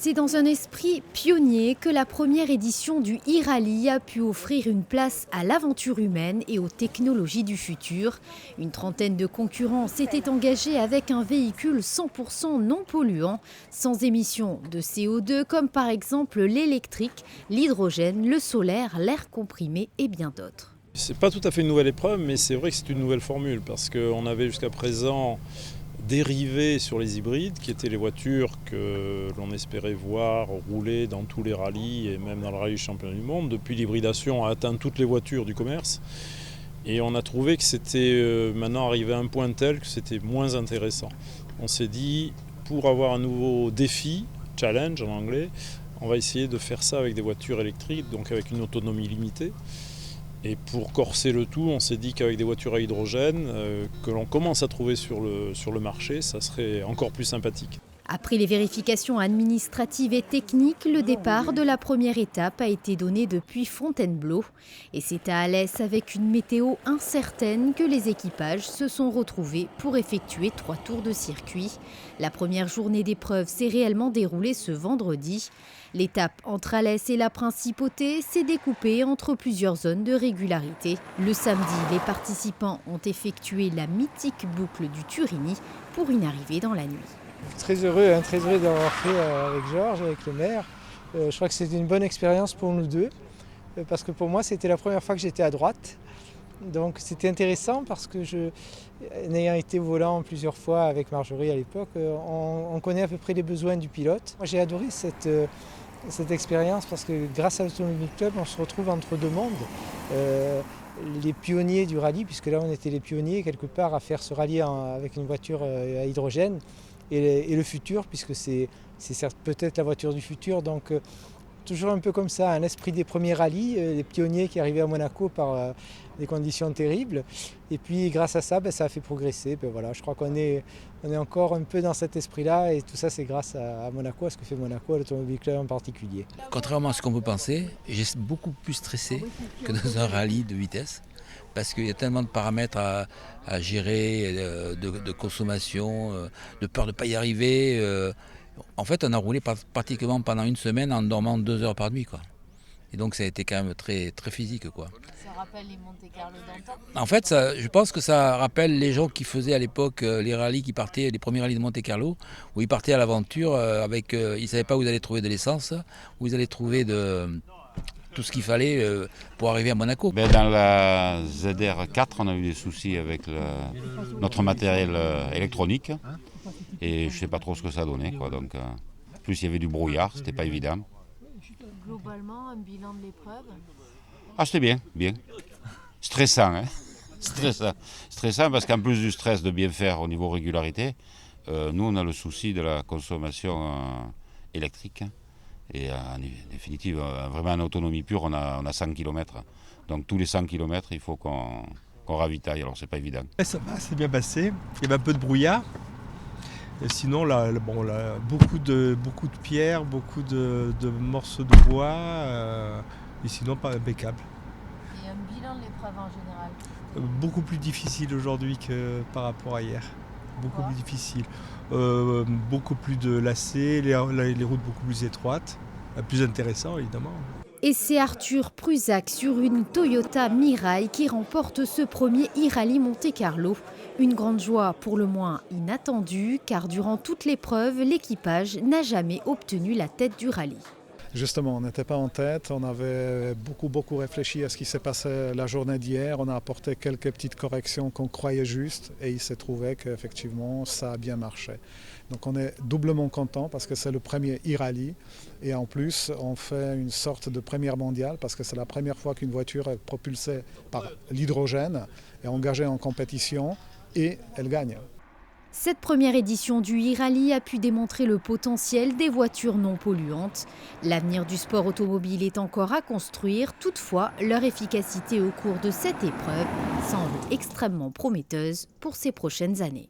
C'est dans un esprit pionnier que la première édition du e-rallye a pu offrir une place à l'aventure humaine et aux technologies du futur. Une trentaine de concurrents s'étaient engagés avec un véhicule 100% non polluant, sans émissions de CO2 comme par exemple l'électrique, l'hydrogène, le solaire, l'air comprimé et bien d'autres. C'est pas tout à fait une nouvelle épreuve, mais c'est vrai que c'est une nouvelle formule parce qu'on avait jusqu'à présent dérivé sur les hybrides, qui étaient les voitures que l'on espérait voir rouler dans tous les rallyes et même dans le rallye championnat du monde. Depuis, l'hybridation a atteint toutes les voitures du commerce et on a trouvé que c'était maintenant arrivé à un point tel que c'était moins intéressant. On s'est dit, pour avoir un nouveau défi, challenge en anglais, on va essayer de faire ça avec des voitures électriques, donc avec une autonomie limitée. Et pour corser le tout, on s'est dit qu'avec des voitures à hydrogène, que l'on commence à trouver sur le marché, ça serait encore plus sympathique. Après les vérifications administratives et techniques, le départ de la première étape a été donné depuis Fontainebleau. Et c'est à Alès, avec une météo incertaine, que les équipages se sont retrouvés pour effectuer 3 tours de circuit. La première journée d'épreuve s'est réellement déroulée ce vendredi. L'étape entre Alès et la Principauté s'est découpée entre plusieurs zones de régularité. Le samedi, les participants ont effectué la mythique boucle du Turini pour une arrivée dans la nuit. Très heureux d'avoir fait avec Georges, avec le maire. Je crois que c'était une bonne expérience pour nous deux, parce que pour moi c'était la première fois que j'étais à droite. Donc c'était intéressant parce que n'ayant été au volant plusieurs fois avec Marjorie à l'époque, on connaît à peu près les besoins du pilote. Moi j'ai adoré cette expérience parce que grâce à l'Automobile Club, on se retrouve entre deux mondes. Les pionniers du rallye, puisque là on était les pionniers quelque part à faire ce rallye avec une voiture à hydrogène, et le futur, puisque c'est peut-être la voiture du futur. Donc toujours un peu comme ça, un esprit des premiers rallyes, les pionniers qui arrivaient à Monaco par des conditions terribles. Et puis grâce à ça, ça a fait progresser. Voilà, je crois qu'on est encore un peu dans cet esprit-là, et tout ça c'est grâce à Monaco, à ce que fait Monaco, à l'Automobile Club en particulier. Contrairement à ce qu'on peut penser, j'ai beaucoup plus stressé que dans un rallye de vitesse. Parce qu'il y a tellement de paramètres à gérer, de consommation, de peur de ne pas y arriver. En fait, on a roulé pratiquement pendant une semaine en dormant 2 heures par nuit, quoi. Et donc ça a été quand même très, très physique, quoi. Ça rappelle les Monte-Carlo d'antan ? En fait, je pense que ça rappelle les gens qui faisaient à l'époque les rallyes qui partaient, les premiers rallyes de Monte-Carlo, où ils partaient à l'aventure avec, ils ne savaient pas où ils allaient trouver de l'essence, où ils allaient trouver tout ce qu'il fallait pour arriver à Monaco. Dans la ZR4, on a eu des soucis avec notre matériel électronique et je ne sais pas trop ce que ça donnait, quoi. Donc, en plus, il y avait du brouillard, c'était pas évident. Globalement, un bilan de l'épreuve ? Ah, c'était bien. Stressant, hein. Stressant parce qu'en plus du stress de bien faire au niveau régularité, nous, on a le souci de la consommation électrique. Et en définitive, vraiment en autonomie pure, on a 100 km. Donc tous les 100 km, il faut qu'on ravitaille, alors c'est pas évident. Ça va, c'est bien passé. Il y avait un peu de brouillard. Et sinon, beaucoup de pierres, beaucoup de morceaux de bois. Et sinon, pas impeccable. Et un bilan de l'épreuve en général ? Beaucoup plus difficile aujourd'hui que par rapport à hier. Beaucoup plus difficile. Beaucoup plus de lacets, les routes beaucoup plus étroites. Plus intéressant, évidemment. Et c'est Arthur Prusac sur une Toyota Mirai qui remporte ce premier e-rallye Monte-Carlo. Une grande joie pour le moins inattendue, car durant toute l'épreuve, l'équipage n'a jamais obtenu la tête du rallye. Justement, on n'était pas en tête, on avait beaucoup réfléchi à ce qui s'est passé la journée d'hier, on a apporté quelques petites corrections qu'on croyait justes et il s'est trouvé qu'effectivement ça a bien marché. Donc on est doublement content parce que c'est le premier e-rallye et en plus on fait une sorte de première mondiale parce que c'est la première fois qu'une voiture est propulsée par l'hydrogène est engagée en compétition et elle gagne. Cette première édition du e-rallye a pu démontrer le potentiel des voitures non polluantes. L'avenir du sport automobile est encore à construire, toutefois leur efficacité au cours de cette épreuve semble extrêmement prometteuse pour ces prochaines années.